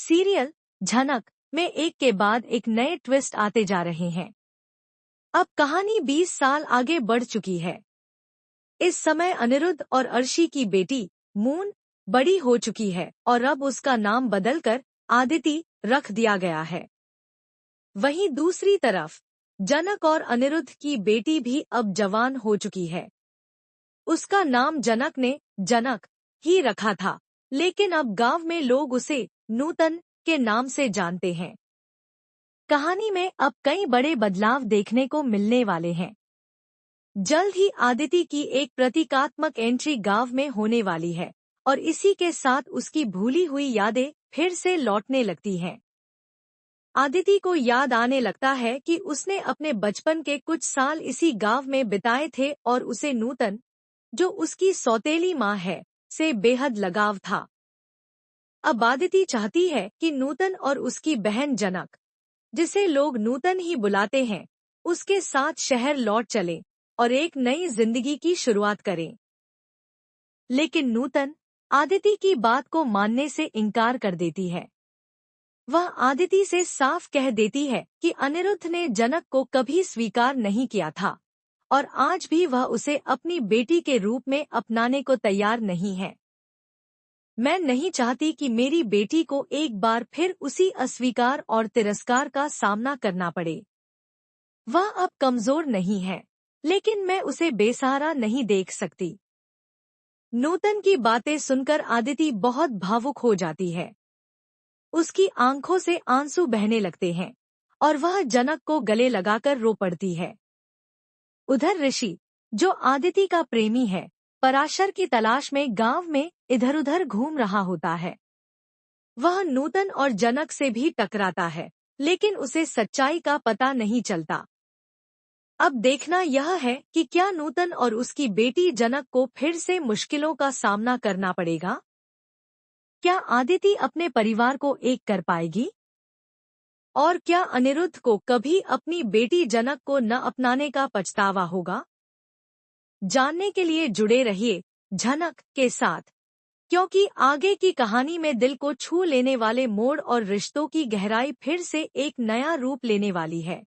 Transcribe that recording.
Serial झनक में एक के बाद एक नए ट्विस्ट आते जा रहे हैं। अब कहानी 20 साल आगे बढ़ चुकी है। इस समय अनिरुद्ध और अर्शी की बेटी मून बड़ी हो चुकी है और अब उसका नाम बदलकर आदिति रख दिया गया है। वहीं दूसरी तरफ जनक और अनिरुद्ध की बेटी भी अब जवान हो चुकी है। उसका नाम जनक ने जनक ही रखा था, लेकिन अब गांव में लोग उसे नूतन के नाम से जानते हैं। कहानी में अब कई बड़े बदलाव देखने को मिलने वाले हैं। जल्द ही आदिति की एक प्रतीकात्मक एंट्री गांव में होने वाली है और इसी के साथ उसकी भूली हुई यादें फिर से लौटने लगती हैं। आदिति को याद आने लगता है कि उसने अपने बचपन के कुछ साल इसी गांव में बिताए थे और उसे नूतन, जो उसकी सौतेली माँ है, से बेहद लगाव था। अब आदिति चाहती है कि नूतन और उसकी बहन जनक, जिसे लोग नूतन ही बुलाते हैं, उसके साथ शहर लौट चले और एक नई जिंदगी की शुरुआत करें। लेकिन नूतन आदिति की बात को मानने से इनकार कर देती है। वह आदिति से साफ कह देती है कि अनिरुद्ध ने जनक को कभी स्वीकार नहीं किया था और आज भी वह उसे अपनी बेटी के रूप में अपनाने को तैयार नहीं है। मैं नहीं चाहती कि मेरी बेटी को एक बार फिर उसी अस्वीकार और तिरस्कार का सामना करना पड़े। वह अब कमजोर नहीं है, लेकिन मैं उसे बेसहारा नहीं देख सकती। नूतन की बातें सुनकर आदिति बहुत भावुक हो जाती है। उसकी आंखों से आंसू बहने लगते हैं और वह जनक को गले लगाकर रो पड़ती है। उधर ऋषि, जो आदिति का प्रेमी है, पराशर की तलाश में गांव में इधर उधर घूम रहा होता है। वह नूतन और जनक से भी टकराता है, लेकिन उसे सच्चाई का पता नहीं चलता। अब देखना यह है कि क्या नूतन और उसकी बेटी जनक को फिर से मुश्किलों का सामना करना पड़ेगा। क्या आदिति अपने परिवार को एक कर पाएगी? और क्या अनिरुद्ध को कभी अपनी बेटी जनक को न अपनाने का पछतावा होगा? जानने के लिए जुड़े रहिए झनक के साथ, क्योंकि आगे की कहानी में दिल को छू लेने वाले मोड़ और रिश्तों की गहराई फिर से एक नया रूप लेने वाली है।